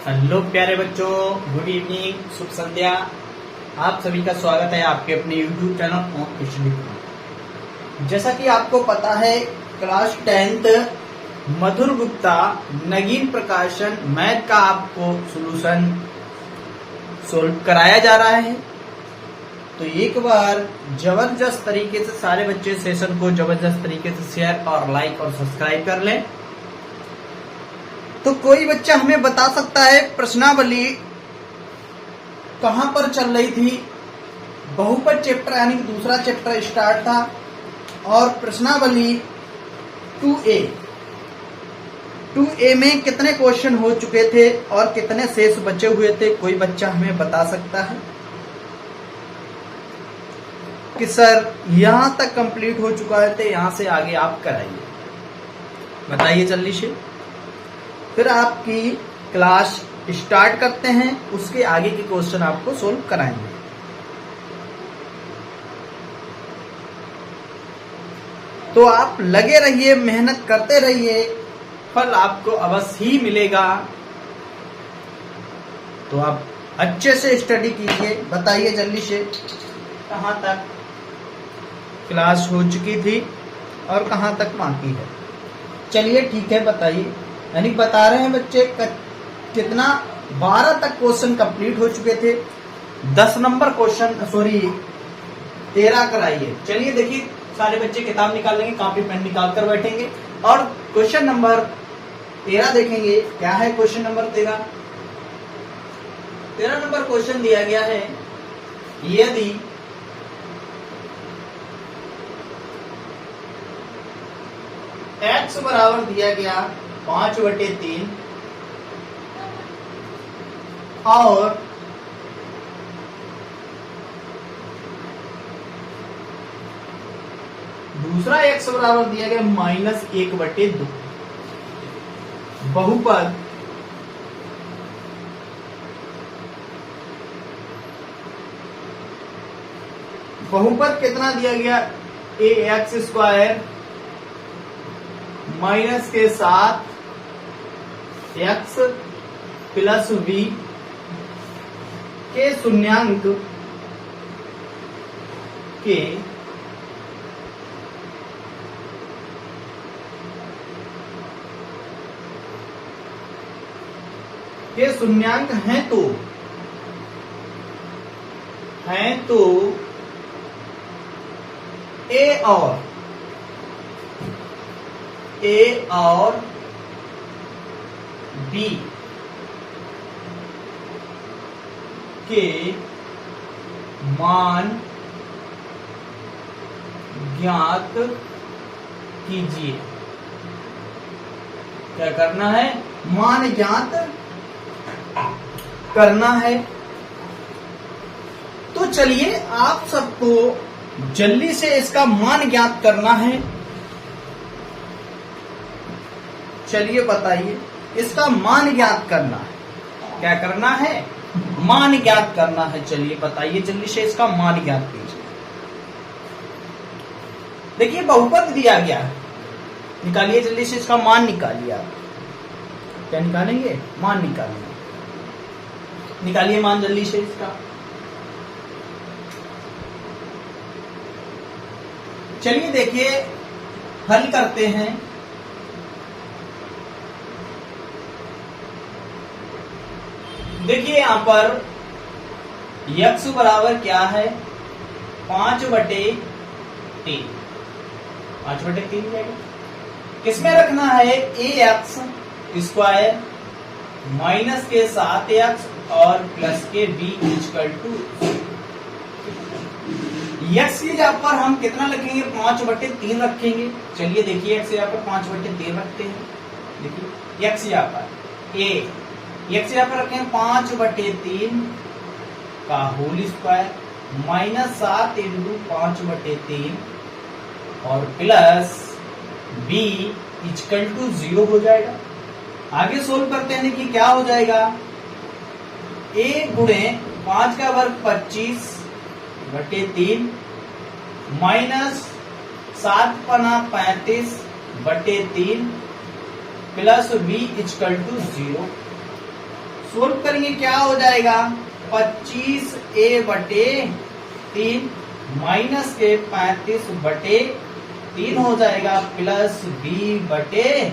Hello प्यारे बच्चों, good evening, शुभ संध्या। आप सभी का स्वागत है आपके अपने YouTube चैनल कॉम्पिटिशन में। जैसा कि आपको पता है, क्लास 10th मधुर गुप्ता नगीन प्रकाशन मैथ का आपको सॉल्यूशन सोल्व कराया जा रहा है। तो एक बार जबरदस्त तरीके से सारे बच्चे सेशन को जबरदस्त तरीके से शेयर और लाइक और सब्सक्राइब कर लें। तो कोई बच्चा हमें बता सकता है प्रश्नावली कहां पर चल रही थी? बहुपद चैप्टर यानी कि दूसरा चैप्टर स्टार्ट था और प्रश्नावली 2A में कितने क्वेश्चन हो चुके थे और कितने शेष बचे हुए थे? कोई बच्चा हमें बता सकता है कि सर यहां तक कंप्लीट हो चुका है, तो यहां से आगे आप कराइए, बताइए जल्दी से। फिर आपकी क्लास स्टार्ट करते हैं, उसके आगे के क्वेश्चन आपको सोल्व कराएंगे। तो आप लगे रहिए, मेहनत करते रहिए, फल आपको अवश्य ही मिलेगा। तो आप अच्छे से स्टडी कीजिए। बताइए जल्दी से कहां तक क्लास हो चुकी थी और कहां तक बाकी है। चलिए ठीक है, बताइए। यानी बता रहे हैं बच्चे कितना 12 तक क्वेश्चन कंप्लीट हो चुके थे। 10 नंबर क्वेश्चन 13 कराइए। चलिए देखिए, सारे बच्चे किताब निकाल लेंगे, कॉपी पेन निकाल कर बैठेंगे और क्वेश्चन नंबर 13 देखेंगे। क्या है क्वेश्चन नंबर 13? 13 नंबर क्वेश्चन दिया गया है, यदि x बराबर दिया गया 5/3 और दूसरा x बराबर दिया गया -1/2। बहुपद कितना दिया गया? ax² माइनस के साथ x प्लस v के शून्यांक के शून्यांक हैं तो A और B के मान ज्ञात कीजिए। क्या करना है? मान ज्ञात करना है। तो चलिए आप सबको जल्दी से इसका मान ज्ञात करना है। चलिए बताइए, इसका मान ज्ञात करना है। क्या करना है? मान ज्ञात करना है। चलिए बताइए जल्दी से, इसका मान ज्ञात कीजिए। देखिए बहुपद दिया गया है, निकालिए जल्दी से इसका मान निकालिए। आप क्या निकालेंगे? मान निकालिए। निकालिए मान जल्दी से इसका। चलिए देखिए, हल करते हैं। देखिए यहां पर x बराबर क्या है? 5/3। 5/3 जाएगा। किसमें रखना है? ax² माइनस के साथ x और प्लस के b = x की जगह पर हम कितना लिखेंगे? 5/3 रखेंगे। चलिए देखिए, x यहाँ पर 5/3 रखते हैं। देखिए x यहाँ पर x यहाँ पर रखें 5/3 का होल स्क्वायर -7 × 5/3 और प्लस b = 0 हो जाएगा। आगे सोल्व करते हैं। कि क्या हो जाएगा? a गुणे 5 का वर्ग 25/3 माइनस 7×35/3 प्लस b = 0। सोल्व करेंगे क्या हो जाएगा 25a/3 माइनस के 35/3 हो जाएगा प्लस b/0।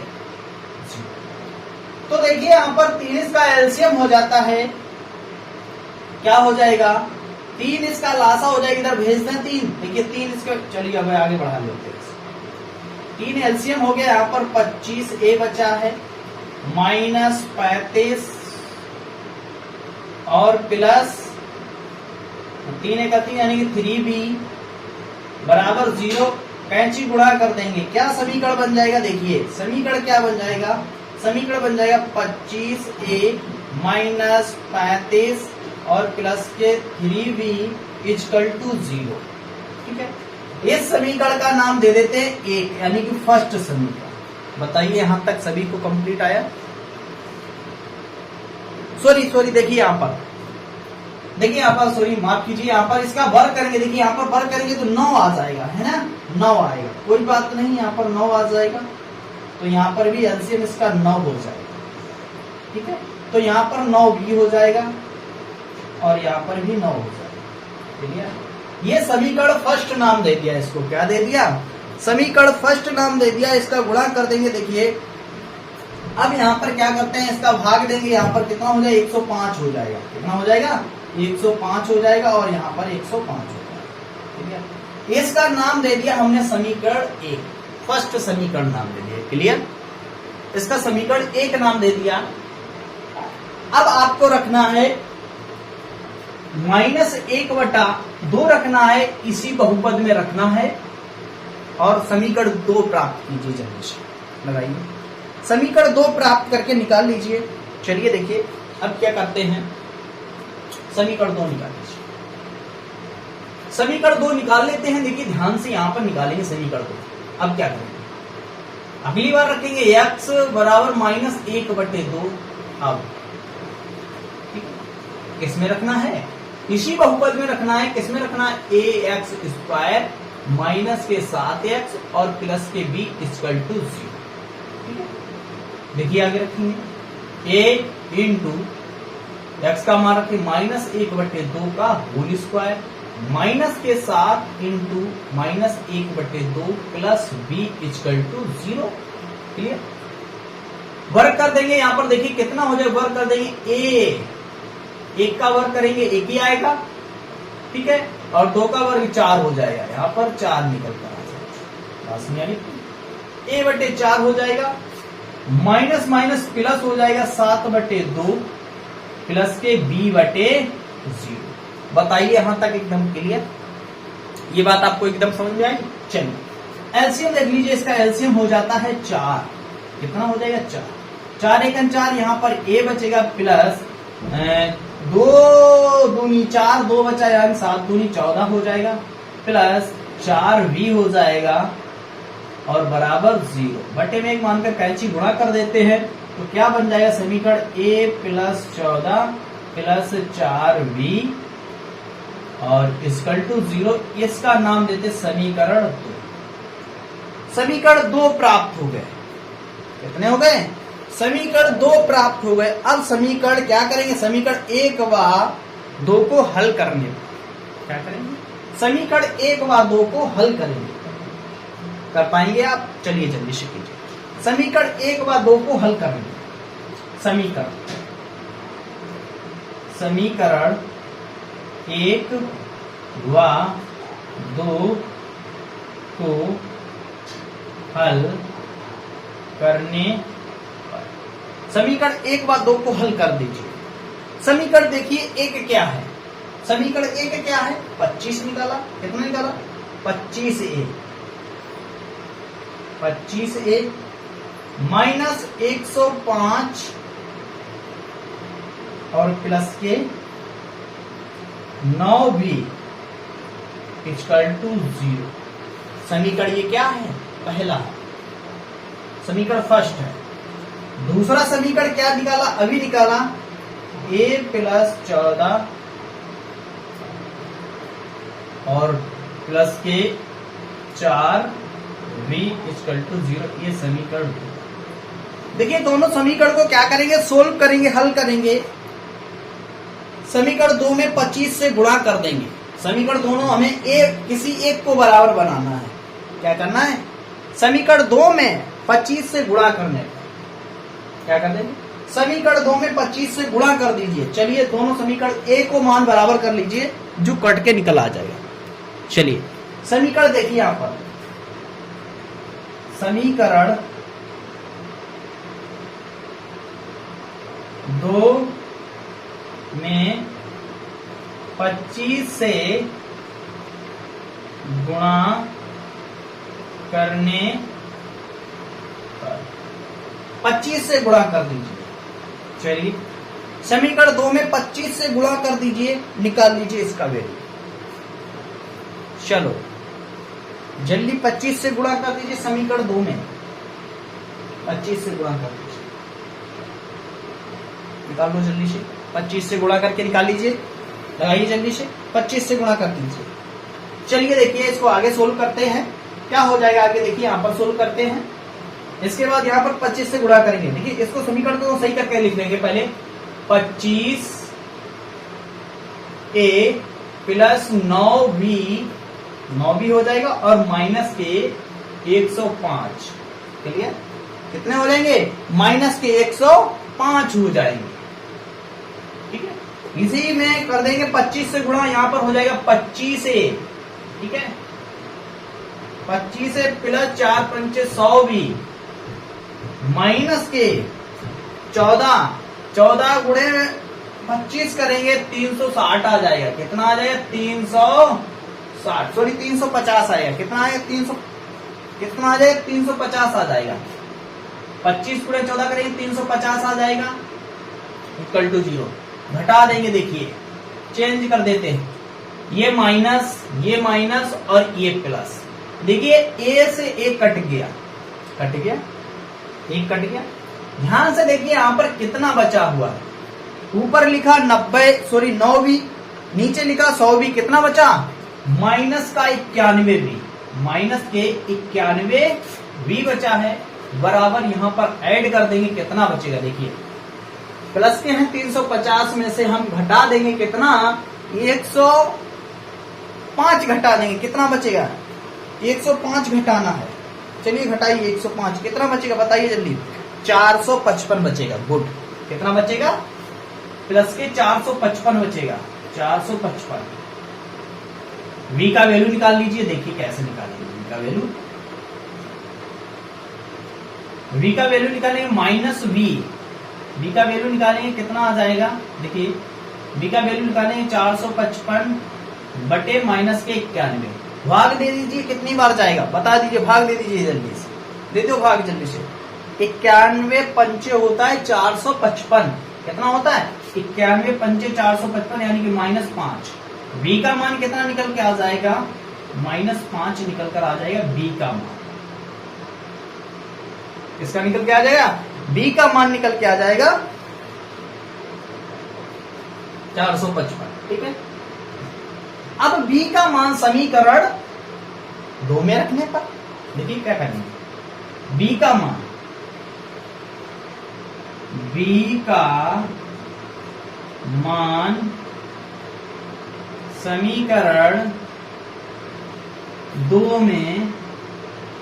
तो देखिए यहां पर 3 इसका एलसीएम हो जाता है, क्या हो जाएगा 3 इसका लासा हो जाएगा, इधर भेज दें 3। देखिए 3 इसका, चलिए अब आगे बढ़ा लेते हैं। 3 एलसीएम हो गया, यहाँ पर 25a बचा है माइनस 35 और प्लस 3 एक 3 यानी कि 3b बराबर 0। कैंची गुणा कर देंगे, क्या समीकरण बन जाएगा, देखिए समीकरण क्या बन जाएगा, समीकरण बन जाएगा 25a माइनस 35 और प्लस के 3b इक्वल टू 0। ठीक है, इस समीकरण का नाम दे देते हैं 1 यानी कि फर्स्ट समीकरण। बताइए यहां तक सभी को कंप्लीट आया। सॉरी देखिए यहां पर, देखिए यहाँ पर, सॉरी माफ कीजिए, यहाँ पर इसका वर्ग करेंगे, देखिए यहाँ पर वर्ग करेंगे तो 9 आ जाएगा, है ना 9 आएगा, कोई बात नहीं, यहाँ पर 9 आ जाएगा। तो यहाँ पर भी एलसीएम इसका 9 हो जाएगा। ठीक है, तो यहाँ पर 9 भी हो जाएगा और यहाँ पर भी 9 हो जाएगा। ठीक है, ये समीकरण फर्स्ट नाम दे दिया इसको, क्या दे दिया, समीकरण फर्स्ट नाम दे दिया। इसका गुणा कर देंगे, देखिए अब यहाँ पर क्या करते हैं, इसका भाग देंगे, यहाँ पर कितना हो जाएगा 105 हो जाएगा, कितना हो जाएगा 105 हो जाएगा और यहाँ पर 105 हो जाएगा। ठीक है, इसका नाम दे दिया हमने समीकरण 1, फर्स्ट समीकरण नाम दे दिया। क्लियर, इसका समीकरण 1 नाम दे दिया। अब आपको रखना है -1/2 रखना है, इसी बहुपद में रखना है और समीकरण 2 प्राप्त कीजिए। जल्दी से लगाइए, समीकरण 2 प्राप्त करके निकाल लीजिए। चलिए देखिए अब क्या करते हैं, समीकरण 2 निकाल लीजिए। समीकरण 2 निकाल लेते हैं, देखिए ध्यान से यहां पर निकालेंगे समीकरण 2। अब क्या करेंगे, अगली बार रखेंगे x बराबर -1/2। अब किसमें रखना है, इसी बहुपद में रखना है। किसमें रखना है, ax² माइनस के 7x और प्लस के b इक्वल टू 0। ठीक है, देखिए आगे रखेंगे a इंटू एक्स का मान रखें -1/2 का होल स्क्वायर माइनस के 7 into -1/2 plus b equal to 0। Clear, वर्ग कर देंगे, यहां पर देखिए कितना हो जाए, वर्ग कर देंगे a, 1 का वर्ग करेंगे 1 ही आएगा। ठीक है, और 2 का वर्ग 4 हो जाएगा, यहाँ पर 4 निकल कर आ जाएगा, यानी a/4 हो जाएगा, माइनस माइनस प्लस हो जाएगा 7/2 प्लस के b/0। बताइए यहां तक एकदम क्लियर, ये बात आपको एकदम समझ में आई। चलिए एलसीएम देख लीजिए, इसका एलसीएम हो जाता है 4, कितना हो जाएगा 4, 4 × 4, यहाँ पर a बचेगा प्लस 2 दूनी 4, 2 बचा यानी 7 दूनी 14 हो जाएगा, प्लस 4v हो जाएगा और बराबर 0 बटे में 1 मानकर कैंची गुणा कर देते हैं। तो क्या बन जाएगा समीकरण a + 14 + 4v और इक्वल टू 0। इसका नाम देते समीकरण 2। समीकरण 2 प्राप्त हो गए, कितने हो गए, समीकरण 2 प्राप्त हो गए। अब समीकरण क्या करेंगे, समीकरण 1 व 2 को हल करने, क्या करेंगे, समीकरण 1 व 2 को हल करेंगे। कर पाएंगे आप, चलिए जल्दी से कीजिए। समीकरण 1 व 2 को हल करेंगे। समीकरण 1 व 2 को हल करने, समीकरण 1 व 2 को हल कर दीजिए। समीकरण देखिए 1 क्या है, समीकरण 1 क्या है, 25 निकाला, कितना निकाला 25a माइनस 105 और प्लस के 9v इक्वल टू 0। समीकरण ये क्या है, पहला समीकरण फर्स्ट है। दूसरा समीकरण क्या निकाला, अभी निकाला a + 14 और प्लस के 4v इक्वल टू 0, ये समीकरण। देखिए दोनों समीकरण को क्या करेंगे, सोल्व करेंगे, हल करेंगे। समीकरण 2 में 25 से गुणा कर देंगे। समीकरण दोनों हमें किसी एक को बराबर बनाना है। क्या करना है? समीकरण 2 में 25 से गुणा करने पर क्या कर देंगे? समीकरण 2 में 25 से गुणा कर दीजिए। चलिए दोनों समीकरण ए को मान बराबर कर लीजिए, जो कट के निकल आ जाएगा। चलिए समीकरण देखिए यहां पर, समीकरण 2 में 25 से गुणा करने पर 25 से गुणा कर दीजिए। चलिए समीकरण 2 में 25 से गुणा कर दीजिए, निकाल लीजिए इसका वैल्यू। चलो जल्दी 25 से गुणा कर दीजिए। समीकरण 2 में 25 से गुणा कर दीजिए, निकाल लो जल्दी से। 25 से गुणा करके निकाल लीजिए, लगाइए जल्दी से। 25 से गुणा कर दीजिए। चलिए देखिए इसको आगे सोल्व करते हैं, क्या हो जाएगा आगे देखिए। यहां पर सोल्व करते हैं, इसके बाद यहां पर 25 से गुणा करेंगे। देखिए इसको समीकरण को सही करके लिख देंगे पहले। 25 ए प्लस 9 भी हो जाएगा और माइनस के 105। क्लियर? कितने हो जाएंगे? माइनस के 105 हो जाएंगे। ठीक है, इसी में कर देंगे 25 से गुणा। यहां पर हो जाएगा 25 ए, ठीक है, 25 ए प्लस 4 पंचे 100 भी, माइनस के 14 गुणे 25 करेंगे 360 आ जाएगा। कितना आ जाएगा? 360, सॉरी 350 आएगा। कितना आएगा? 300, कितना आ जाएगा? 350 आ जाएगा। 25 गुणे 14 करेंगे 350 आ जाएगा, इक्वल टू 0। घटा देंगे, देखिए चेंज कर देते हैं, ये माइनस और ये प्लस। देखिए ए से ए कट गया, एक कट गया। ध्यान से देखिए यहां पर कितना बचा हुआ है। ऊपर लिखा 9 भी, नीचे लिखा 100 भी। कितना बचा? माइनस का 91 भी, माइनस के 91 भी बचा है। बराबर यहां पर ऐड कर देंगे, कितना बचेगा? देखिए प्लस के हैं 350 में से हम घटा देंगे कितना? 105 घटा देंगे। कितना बचेगा? 105 घटाना है। चलिए घटाइए 105, कितना बचेगा बताइए जल्दी? 455 बचेगा। गुड, कितना बचेगा? प्लस के 455 बचेगा, 455। v का वैल्यू निकाल लीजिए, देखिए कैसे निकालेंगे v का वैल्यू। v का वैल्यू निकालेंगे माइनस v का वैल्यू निकालेंगे, कितना आ जाएगा? देखिए v का वैल्यू निकालेंगे 455 बटे माइनस के 91। भाग दे दीजिए, कितनी बार जाएगा बता दीजिए। भाग दे दीजिए जल्दी से, दे दो भाग जल्दी से। 91 पंचे होता है 455। कितना होता है? 91 पंचे 455, यानी कि -5। v का मान कितना निकल के आ जाएगा? -5 निकल कर आ जाएगा v का मान। किसका निकल के आ जाएगा? v का मान निकल के आ जाएगा 455। ठीक है, अब v का मान समीकरण 2 में रखने पर देखिए क्या करेंगे। v का मान समीकरण 2 में,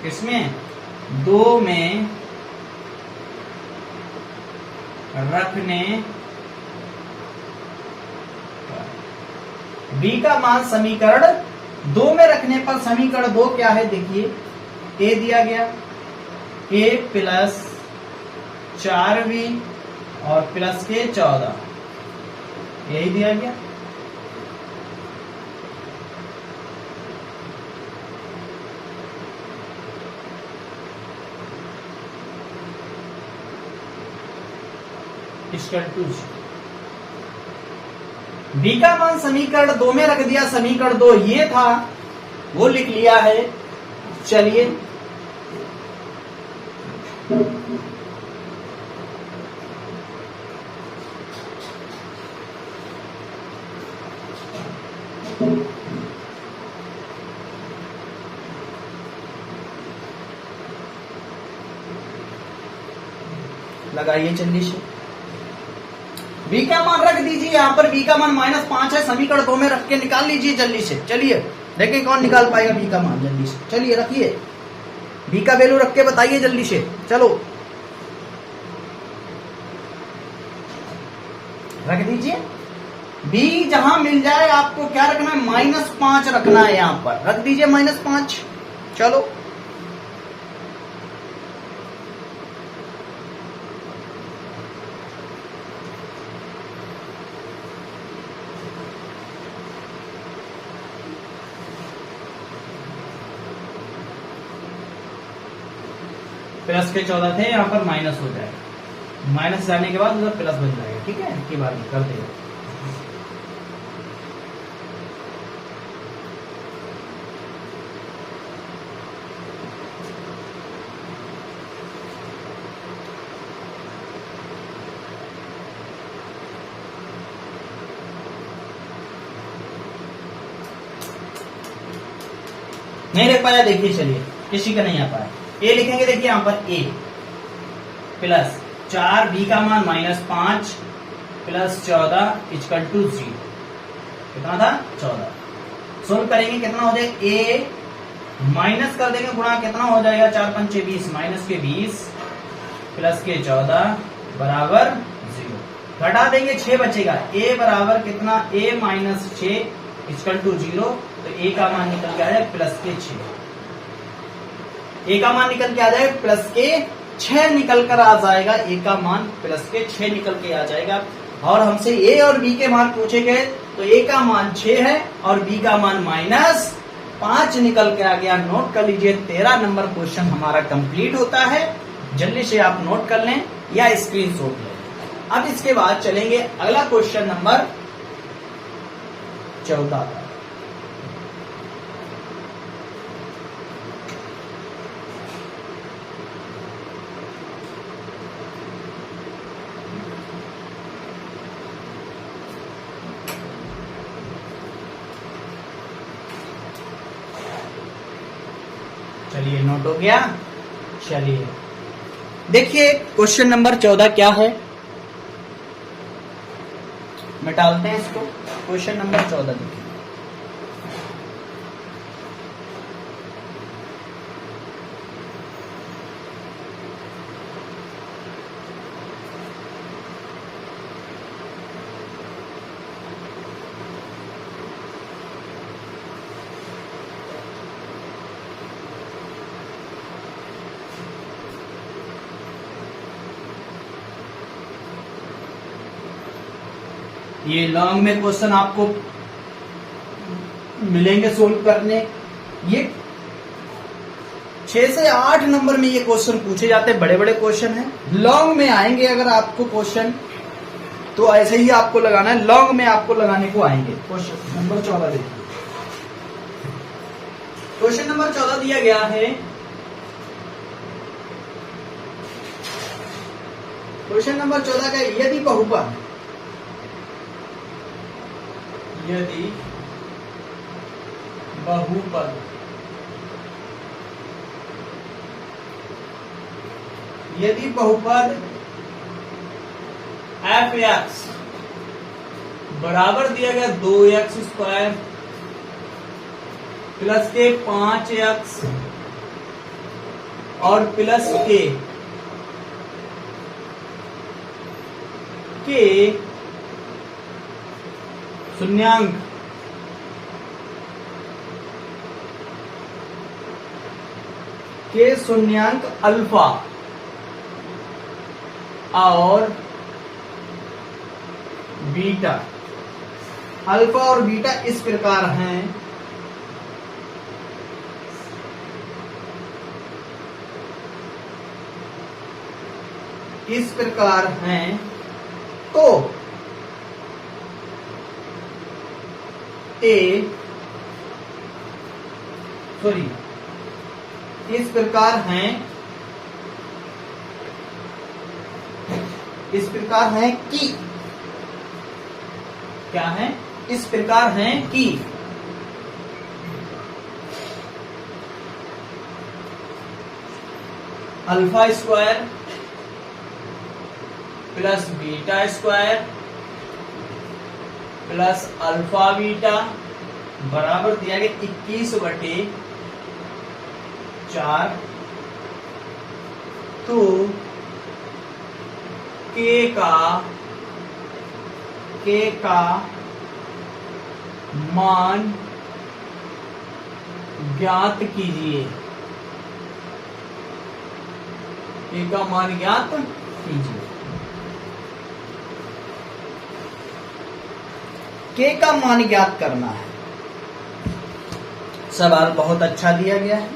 किसमें? 2 में रखने v का मान समीकरण 2 में रखने पर, समीकरण 2 क्या है देखिए। a दिया गया, a प्लस 4v और प्लस के 14, यही दिया गया। v का मान समीकरण 2 में रख दिया। समीकरण 2 ये था, वो लिख लिया है। चलिए लगाइए जल्दी से। बी का मान रख दीजिए, यहाँ पर बी का मान -5 है, समीकरण 2 में रख के निकाल लीजिए जल्दी से। चलिए देखें कौन निकाल पाएगा बी का मान जल्दी से। चलिए रखिए, बी का वैल्यू रख के बताइए जल्दी से। चलो रख दीजिए। बी जहां मिल जाए आपको क्या रखना है, -5 रखना है, यहां पर रख दीजिए -5। चलो प्लस के 14 थे, यहाँ पर माइनस हो जाएगा, माइनस जाने के बाद उधर प्लस बन जाएगा। ठीक है, इसके बाद कर देगा। नहीं लिख पाया, देखिए चलिए किसी का नहीं आ पाया। ए लिखेंगे, देखिए यहां पर ए प्लस 4 बी का मान -5 प्लस 14 इक्वल टू 0। कितना था, 14। सोल्व करेंगे कितना हो जाएगा, ए माइनस कर देंगे गुणा, कितना हो जाएगा, 4 5 20 माइनस के 20 प्लस के 14 बराबर 0। घटा देंगे 6 बचेगा, ए बराबर कितना, a माइनस 6 इक्वल टू 0। तो ए का मान निकल के आ जाएगा प्लस के 6। ए का मान निकल के आ जाएगा प्लस के 6 निकल कर आ जाएगा, ए का मान प्लस के 6 निकल के आ जाएगा। और हमसे ए और बी के मान पूछे गए, तो ए का मान 6 है और बी का मान -5 निकल के आ गया। नोट कर लीजिए, 13 नंबर क्वेश्चन हमारा कंप्लीट होता है। जल्दी से आप नोट कर लें या स्क्रीनशॉट लें। अब इसके बाद चलेंगे अगला क्वेश्चन नंबर 14 का। चलिए नोट हो गया। चलिए देखिए क्वेश्चन नंबर 14 क्या है, मिटालते हैं इसको। क्वेश्चन नंबर 14 देखिए, ये लॉन्ग में क्वेश्चन आपको मिलेंगे सोल्व करने। ये 6 से 8 नंबर में ये क्वेश्चन पूछे जाते हैं, बड़े बड़े क्वेश्चन हैं। लॉन्ग में आएंगे अगर आपको क्वेश्चन, तो ऐसे ही आपको लगाना है, लॉन्ग में आपको लगाने को आएंगे। क्वेश्चन नंबर 14 देखिए, क्वेश्चन नंबर 14 दिया गया है। क्वेश्चन नंबर 14 का, यदि बहुपद, यदि बहुपद f(x) बराबर दिया गया 2x² प्लस के 5x और प्लस के शून्यांक अल्फा और बीटा, अल्फा और बीटा इस प्रकार हैं। इस प्रकार हैं, तो इस प्रकार हैं, इस प्रकार हैं कि, क्या है, इस प्रकार हैं कि alpha square plus beta square plus alpha beta बराबर दिया गया 21/4। तो के का मान ज्ञात कीजिए। के का मान ज्ञात कीजिए। के का मान ज्ञात करना है। सवाल बहुत अच्छा दिया गया है।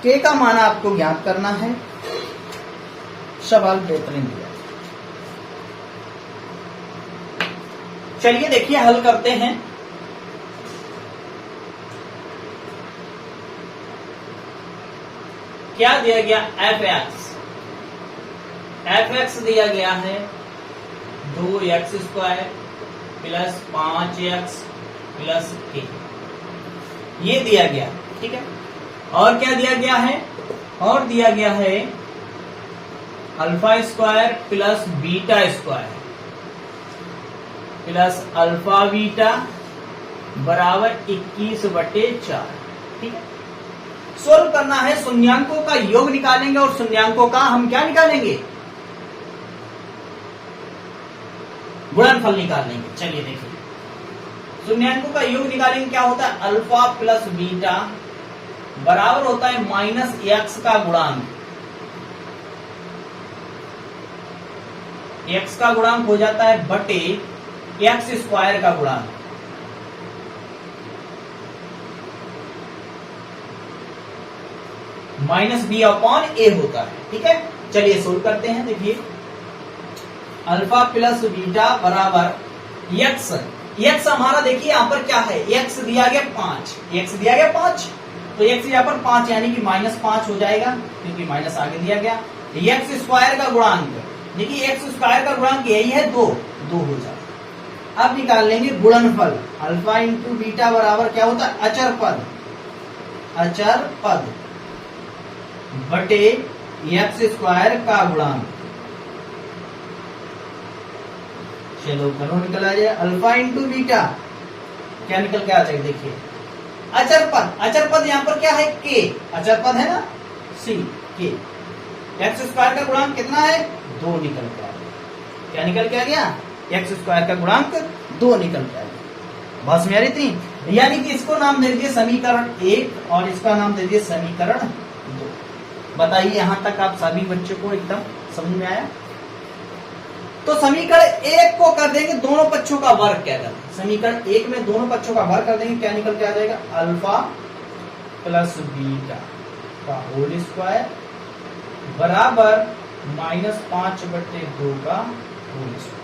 के का मान आपको ज्ञात करना है। सवाल बेहतरीन दिया। चलिए देखिए हल करते हैं। क्या दिया गया? एफ एक्स दिया गया है 2x² प्लस 5x प्लस के, ये दिया गया। ठीक है, और क्या दिया गया है? और दिया गया है α² प्लस β² प्लस अल्फा बीटा बराबर 21/4। ठीक है, सोल्व करना है। शून्यांकों का योग निकालेंगे और शून्यांकों का हम क्या निकालेंगे? गुणनफल निकाल लेंगे। चलिए देखिए, शून्यांकों का योग निकालेंगे। क्या होता है? अल्फा प्लस बीटा बराबर होता है -x का गुणांक। x का गुणांक हो जाता है बटे x² का गुणांक। -b/a होता है। ठीक है, चलिए सोल्व करते हैं। देखिए अल्फा प्लस बीटा बराबर x हमारा देखिए यहां पर क्या है? x दिया गया 5, तो x यहाँ पर 5 यानी कि -5 हो जाएगा, क्योंकि माइनस आगे दिया गया। x² का गुणांक, देखिए x² का गुणांक यही है 2 हो जाएगा। अब निकाल लेंगे गुणनफल। अल्फा इंटू बीटा बराबर क्या होता है? अचर पद बटे x² का गुणांक। चलो घनों निकल आ जाए। अल्फा इंटू बीटा क्या निकल के आ जाएगा? देखिए अचर पद यहाँ पर क्या है? के, अचर पद है ना, सी के। x² का गुणांक कितना है? 2 निकल के आ गया। क्या निकल के आ गया? x² का गुणांक 2 निकल के आ गया। बस मेरी थी, यानी कि इसको नाम दे दीजिए समीकरण 1 और इसका नाम दे दीजिए समीकरण 2। बताइए यहां तक आप सभी बच्चों को एकदम समझ में आया? तो समीकरण 1 को कर देंगे दोनों पक्षों का वर्ग। क्या करते हैं? समीकरण 1 में दोनों पक्षों का वर्ग कर देंगे। क्या निकल के आ जाएगा? अल्फा प्लस बीटा का होल स्क्वायर बराबर -5/2 का होल स्क्वायर।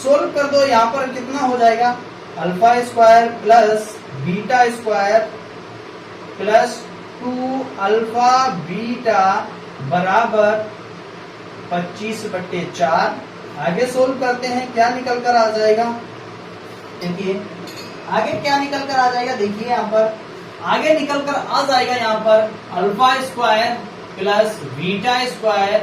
सोल्व कर दो। यहां पर कितना हो जाएगा? α² प्लस β² प्लस 2α बीटा बराबर 25/4। आगे सोल्व करते हैं। क्या निकल कर आ जाएगा? देखिए आगे क्या निकल कर आ जाएगा? देखिए यहाँ पर आगे निकल कर आ जाएगा यहाँ पर α² plus β²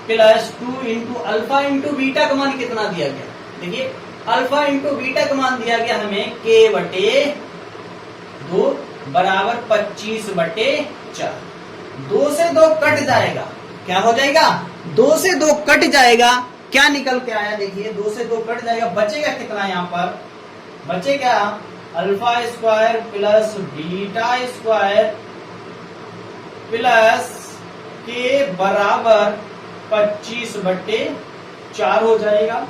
plus 2 into alpha into beta का मान कितना दिया गया? देखिए अल्फा इंटू बीटा का मान दिया गया हमें k/2 बराबर 25/4। 2 से 2 कट जाएगा। क्या हो जाएगा? 2 से 2 कट जाएगा। क्या निकल के आया? देखिए 2 से 2 कट जाएगा। बचेगा कितना? यहाँ पर बचेगा α² प्लस β² प्लस के बराबर 25/4 हो जाएगा।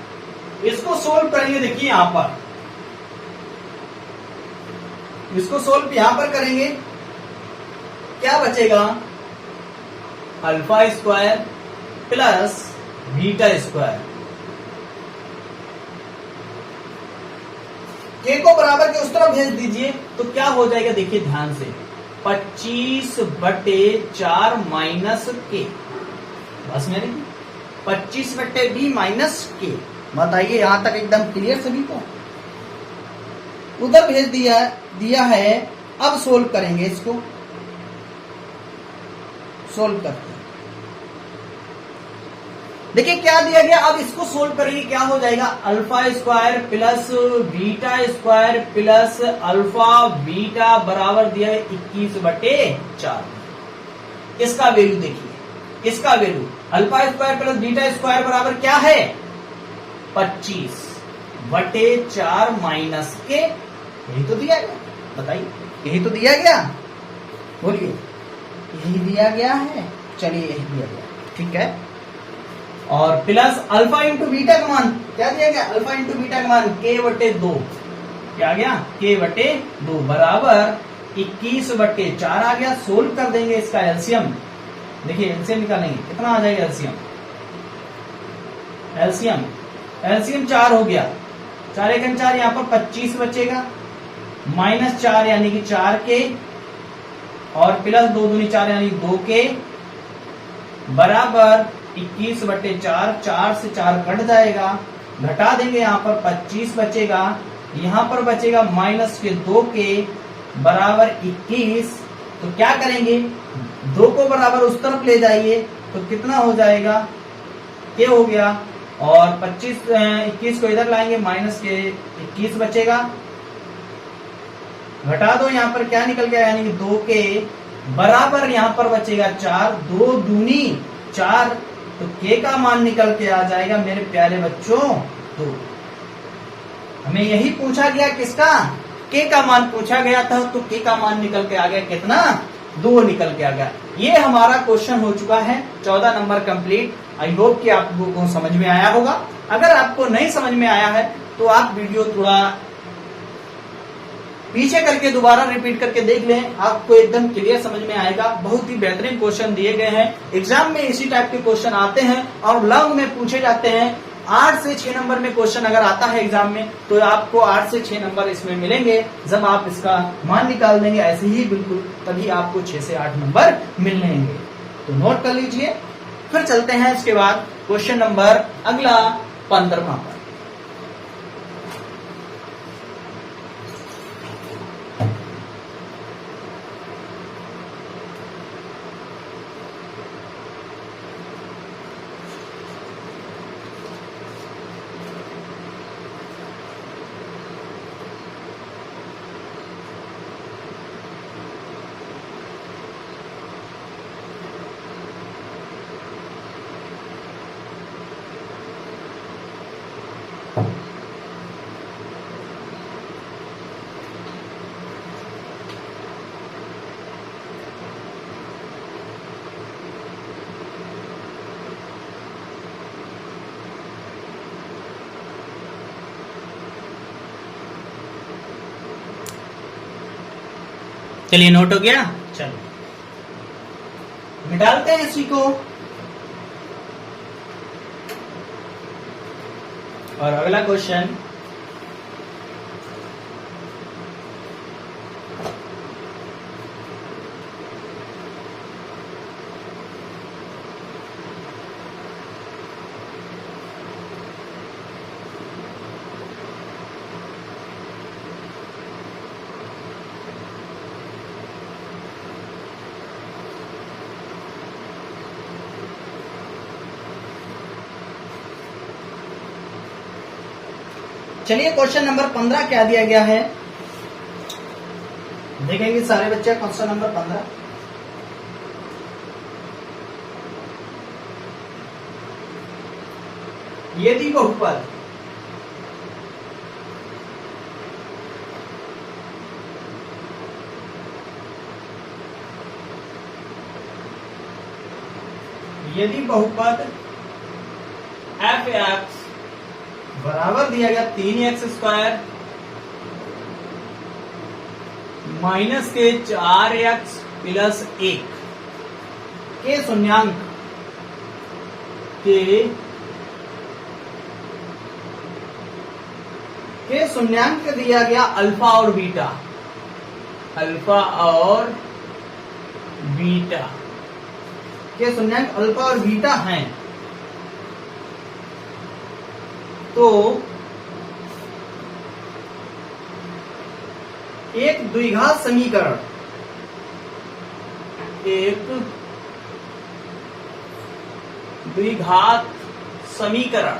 इसको सोल्व करेंगे। देखिए यहां पर इसको सोल्व यहां पर करेंगे। क्या बचेगा? α² प्लस β²। के को बराबर के उस तरफ भेज दीजिए तो क्या हो जाएगा? देखिए ध्यान से 25/4 माइनस के। बस मेरी 25/b माइनस के। बताइए यहां तक एकदम क्लियर सभी को? उधर भेज दिया है। अब सोल्व करेंगे। इसको सोल्व करते हैं। देखिए क्या दिया गया, अब इसको सोल्व करेंगे, क्या हो जाएगा, alpha square plus beta square plus alpha beta बराबर दिया है 21/4। इसका वैल्यू देखिए, इसका value alpha square plus beta square बराबर क्या है, 25/4 माइनस के, यही तो दिया गया, बताइए, यही तो दिया गया, बोलिए, यही दिया गया है, चलिए यही दिया गया, ठीक है। और प्लस अल्फा इंटू बीटा का मान क्या दिया गया, अल्फा इंटू बीटा का मान k/2, क्या आ गया, k/2 बराबर 21/4 आ गया। सोल्व कर देंगे इसका एलसीएम, देखिए एलसीएम निकालेंगे, कितना आ जाएगा एलसीएम, एलसीएम 4 हो गया, 4 × 4 यहाँ पर 25 बचेगा, -4 यानी कि 4k और प्लस 2 दूनी 4 यानी 2k बराबर 21/4, 4 से 4 कट जाएगा, घटा देंगे, यहाँ पर 25 बचेगा, यहाँ पर बचेगा माइनस के 2k बराबर 21। तो क्या करेंगे, 2 को बराबर उस तरफ ले जाइए तो कितना हो जाएगा, k हो गया, और 21 को इधर लाएंगे, माइनस के 21 बचेगा, घटा दो, यहाँ पर क्या निकल गया, यानी कि 2k बराबर यहाँ पर बचेगा 4, 2 दूनी 4, तो k का मान निकल के आ जाएगा मेरे प्यारे बच्चों 2। हमें यही पूछा गया, किसका, k का मान पूछा गया था, तो k का मान निकल के आ गया कितना, 2 निकल के आ गया। ये हमारा क्वेश्चन हो चुका है 14 नंबर कंप्लीट। आई होप कि आप लोगों को समझ में आया होगा। अगर आपको नहीं समझ में आया है तो आप वीडियो थोड़ा पीछे करके दोबारा रिपीट करके देख लें, आपको एकदम क्लियर समझ में आएगा। बहुत ही बेहतरीन क्वेश्चन दिए गए हैं, एग्जाम में इसी टाइप के क्वेश्चन आते हैं और लॉन्ग में पूछे जाते हैं। 8 से 6 नंबर में क्वेश्चन अगर आता है एग्जाम में तो आपको 8 से 6 नंबर इसमें मिलेंगे, जब आप इसका मान निकाल देंगे ऐसे ही बिल्कुल, तभी आपको 6 से 8 नंबर मिलेंगे। तो नोट कर लीजिए। फिर चलते हैं इसके बाद क्वेश्चन नंबर अगला 15वां पर। चलिए नोट हो गया, चलो निकालते हैं इसी को। और अगला क्वेश्चन चलिए क्वेश्चन नंबर 15 क्या दिया गया है, देखेंगे सारे बच्चे। क्वेश्चन नंबर 15, यदि बहुपद f(x) बराबर दिया गया 3x² माइनस के 4x प्लस 1 के शून्यांक के शून्यांक दिया गया अल्फा और बीटा, के शून्यांक अल्फा और बीटा हैं, तो एक द्विघात समीकरण, एक द्विघात समीकरण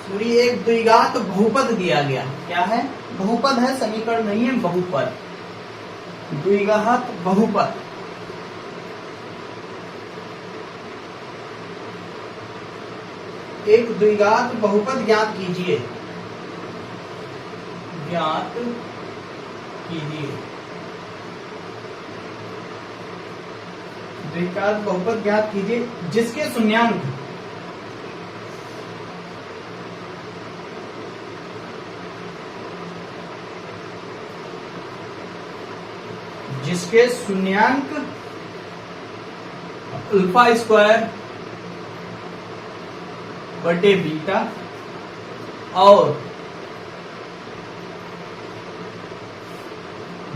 पूरी एक द्विघात बहुपद दिया गया। क्या है? बहुपद है, समीकरण नहीं है, बहुपद, द्विघात बहुपद। एक द्विघात बहुपद ज्ञात कीजिए, ज्ञात कीजिए। द्विघात बहुपद ज्ञात कीजिए जिसके शून्यांक अल्फा स्क्वायर बटे बीटा और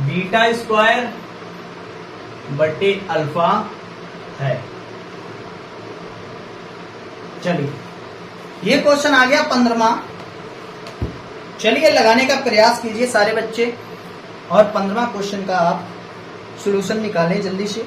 बीटा स्क्वायर बटे अल्फा है। चलिए, ये क्वेश्चन आ गया 15वां। चलिए लगाने का प्रयास कीजिए सारे बच्चे और 15वां क्वेश्चन का आप सॉल्यूशन निकालें जल्दी से।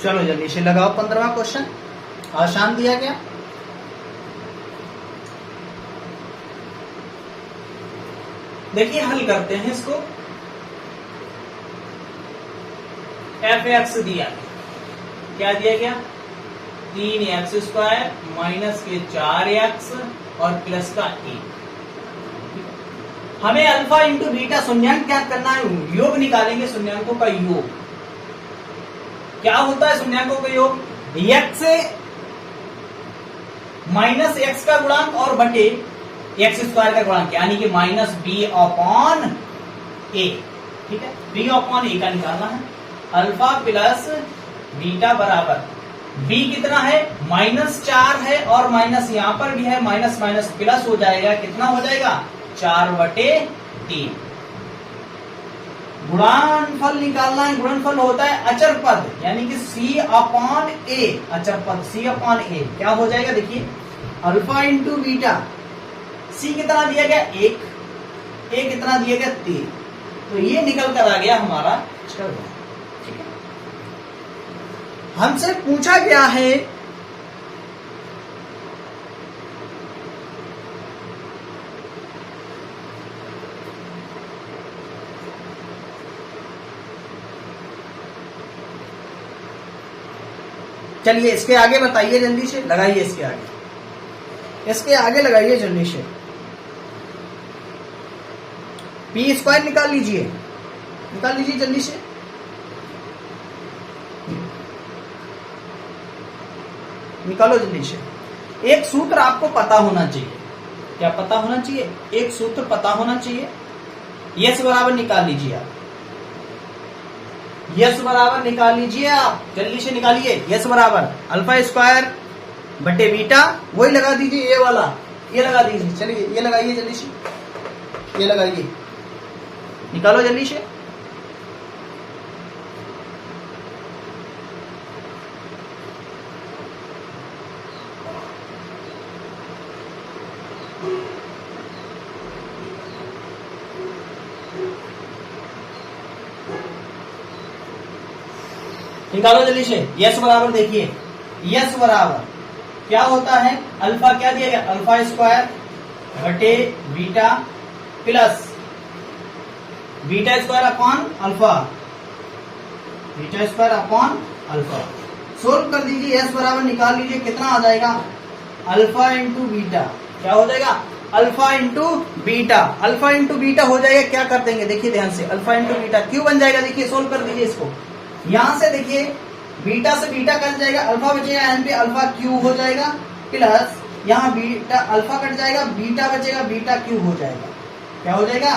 चलो जल्दी से लगाओ 15वां क्वेश्चन। आसान दिया गया। देखिए हल करते हैं इसको। एफ एक्स दिया गया, क्या दिया गया? 3x स्क्वायर माइनस के 4x और प्लस का 1। हमें अल्फा इंटू बीटा शून्यांक क्या करना है? योग निकालेंगे शून्यांकों का योग। क्या होता है शून्यांकों का योग? x माइनस एक्स का गुणांक और बटे एक्स स्क्वायर का गुणांक, यानी कि माइनस बी अपॉन ए। ठीक है, बी अपॉन ए का निकालना है। अल्फा प्लस बीटा बराबर बी कितना है? -4 है और माइनस यहां पर भी है, माइनस माइनस प्लस हो जाएगा। कितना हो जाएगा? 4/3। गुणनफल निकालना है। गुणनफल होता है अचर पद, यानी कि c अपॉन ए। अचर पद c अपॉन ए क्या हो जाएगा? देखिए अल्फा इंटू बीटा, c कितना दिया गया? 1, a कितना दिया गया? 3। तो ये निकल कर आ गया हमारा। ठीक है, हमसे पूछा गया है चलिए इसके आगे बताइए जल्दी से, लगाइए इसके आगे लगाइए जल्दी से। पी स्क्वायर निकाल लीजिए जल्दी से। निकालो जल्दी से। एक सूत्र आपको पता होना चाहिए। क्या पता होना चाहिए? एक सूत्र पता होना चाहिए। यस बराबर निकाल लीजिए आप। यस बराबर निकाल लीजिए आप, जल्दी से निकालिए। यस बराबर अल्फा स्क्वायर बटे बीटा, वही लगा दीजिए, ये वाला, ये लगा दीजिए। चलिए ये लगाइए जल्दी से, ये लगाइए, निकालो जल्दी से। निकालो जल्दी से। यस बराबर देखिए, यस बराबर क्या होता है? अल्फा क्या दिया गया? अल्फा स्क्वायर बटे beta plus beta square upon alpha, beta square upon alpha. Solve कर दीजिए, यस बराबर निकाल लीजिए। कितना आ जाएगा? Alpha into beta. क्या हो जाएगा? Alpha into beta. Alpha into beta हो जाएगा। क्या कर देंगे? देखिए ध्यान से, अल्फा इंटू बीटा क्यों बन जाएगा? देखिए सोल्व कर दीजिए इसको। यहां से देखिए बीटा से बीटा कट जाएगा, अल्फा बचेगा, एन पे अल्फा क्यू हो जाएगा, प्लस यहाँ बीटा अल्फा कट जाएगा, बीटा बचेगा, बीटा क्यू हो जाएगा। क्या हो जाएगा?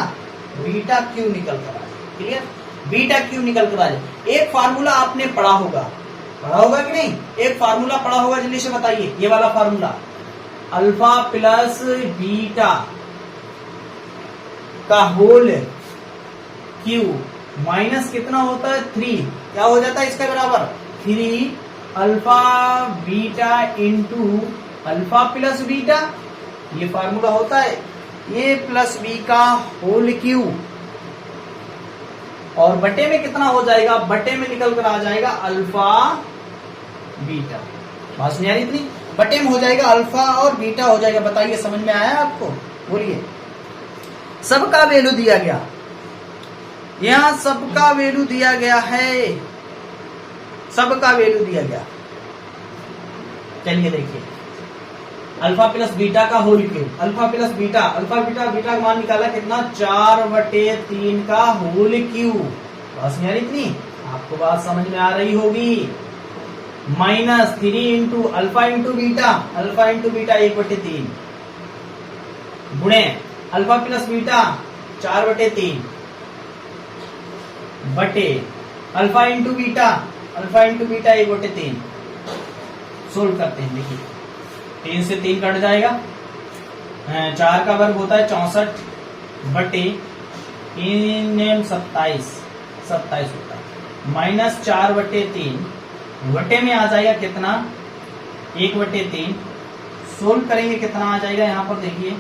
बीटा क्यू निकल कर आ जाए। क्लियर? बीटा क्यू निकल कर आ जाए। एक फार्मूला आपने पढ़ा होगा कि नहीं? एक फार्मूला पढ़ा होगा, जल्दी से बताइए। ये वाला फार्मूला अल्फा प्लस बीटा का होल क्यू माइनस कितना होता है 3, क्या हो जाता है इसका बराबर 3 alpha beta into alpha plus beta, ये फार्मूला होता है ए प्लस बी का होल क्यू, और बटे में कितना हो जाएगा, बटे में निकल कर आ जाएगा अल्फा बीटा। बात नहीं आ रही इतनी, बटे में हो जाएगा अल्फा और बीटा हो जाएगा। बताइए समझ में आया आपको, बोलिए। सबका वैल्यू दिया गया, यहां सबका वैल्यू दिया गया है, सबका वैल्यू दिया गया। चलिए देखिए, अल्फा प्लस बीटा का whole cube, alpha plus beta, alpha beta beta का मान निकाला कितना 4/3 का होल क्यूब। बस यार इतनी आपको बात समझ में आ रही होगी। Minus 3 into alpha into beta, alpha into beta 1/3 गुणे अल्फा प्लस बीटा 4/3 बटे alpha into beta, alpha into beta 1/3। Solve करते हैं, देखिए 3 से 3 कट जाएगा, 4 का वर्ग होता है 64 बटे 3 27 होता है, माइनस 4/3 बटे में आ जाएगा कितना 1/3। सोल्व करेंगे कितना आ जाएगा, यहां पर देखिए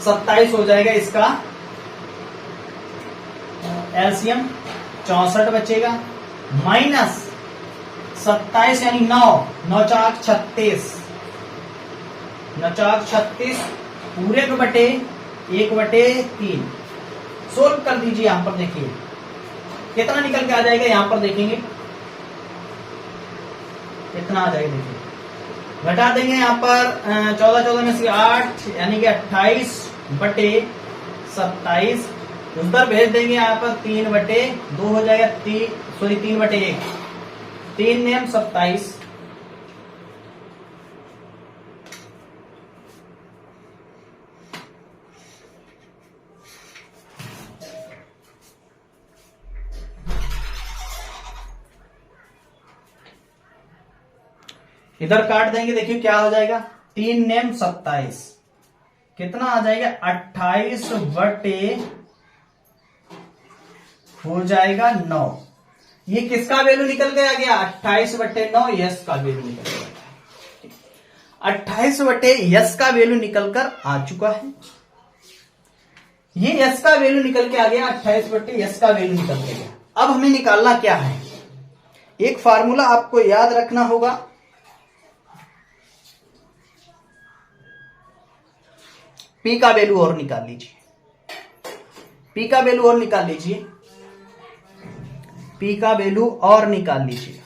27 हो जाएगा, इसका एलसीएम 64 बचेगा, माइनस 27 यानी 9 चाक 36, 9 चाक 36 पूरे के बटे 1/3। सोल्व कर दीजिए, यहां पर देखिए कितना निकल के आ जाएगा, यहां पर देखेंगे कितना आ जाएगा, देखिए घटा देंगे यहां पर 14 में से 8 यानी कि 28 बटे 27, उधर भेज देंगे यहां पर 3/2 हो जाएगा, 3/1, 3 नेम 27। इधर काट देंगे, देखिए क्या हो जाएगा, 3 नेम 27 कितना आ जाएगा 28 बटे हो जाएगा 9। ये किसका वैल्यू निकल के आ गया 28/9, यस का वैल्यू निकल गया, 28 बटे यस का वैल्यू निकल कर आ चुका है। ये यस का वैल्यू निकल के आ गया, 28 बटे यस का वैल्यू निकल के गया। अब हमें निकालना क्या है, एक फार्मूला आपको याद रखना होगा, पी का वैल्यू और निकाल लीजिए, पी का वैल्यू और निकाल लीजिए, पी का वैल्यू और निकाल लीजिए,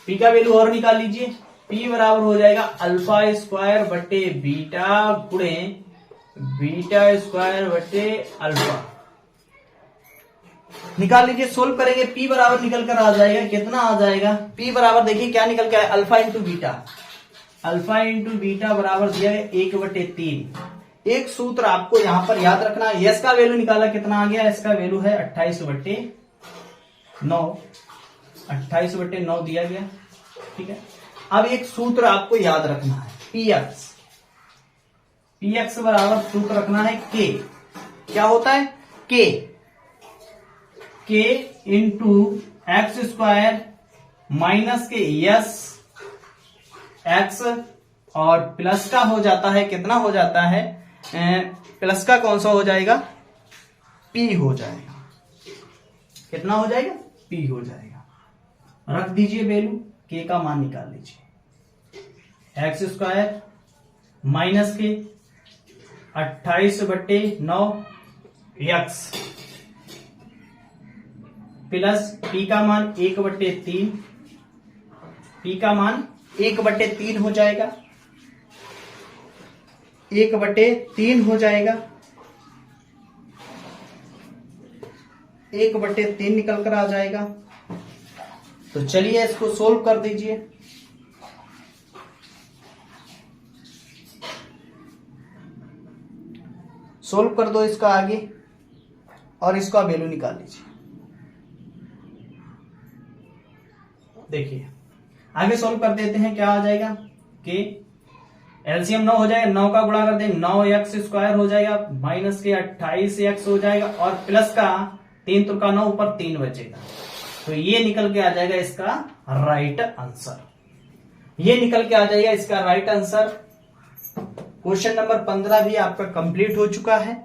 पी का वैल्यू और निकाल लीजिए। पी बराबर हो जाएगा अल्फा स्क्वायर बटे बीटा गुणे बीटा स्क्वायर बटे अल्फा। निकाल लीजिए, सोल्व करेंगे, पी बराबर निकल कर आ जाएगा, कितना आ जाएगा, पी बराबर देखिए क्या निकल के आया, alpha into beta, alpha into beta बराबर दिया है 1/3। एक सूत्र आपको यहां पर याद रखना है, यस का वैल्यू निकाला कितना आ गया, इसका वैल्यू है 28/9, 28/9 दिया गया, ठीक है। अब एक सूत्र आपको याद रखना है, पीएक्स, पीएक्स बराबर सूत्र रखना है के, क्या होता है के इंटू एक्स स्क्वायर माइनस के यस एक्स, और प्लस का हो जाता है कितना हो जाता है, प्लस का कौन सा हो जाएगा, पी हो जाएगा, कितना हो जाएगा, पी हो जाएगा। रख दीजिए वैल्यू, के का मान निकाल लीजिए, एक्स स्क्वायर माइनस के 28/9 एक्स प्लस पी का मान 1/3, पी का मान 1/3 हो जाएगा, 1/3 हो जाएगा, 1/3 निकल कर आ जाएगा। तो चलिए इसको सोल्व कर दीजिए, सोल्व कर दो इसका आगे और इसका वैल्यू निकाल लीजिए। देखिए आगे सोल्व कर देते हैं, क्या आ जाएगा कि एलसीएम 9 हो जाएगा, 9 का गुणा कर दें 9x² हो जाएगा, माइनस के 28x हो जाएगा और प्लस का 3 तुका 9 ऊपर 3 बचेगा। तो ये निकल के आ जाएगा इसका राइट आंसर। ये निकल के आ जाएगा इसका राइट आंसर। क्वेश्चन नंबर 15 भी आपका कंप्लीट हो चुका है।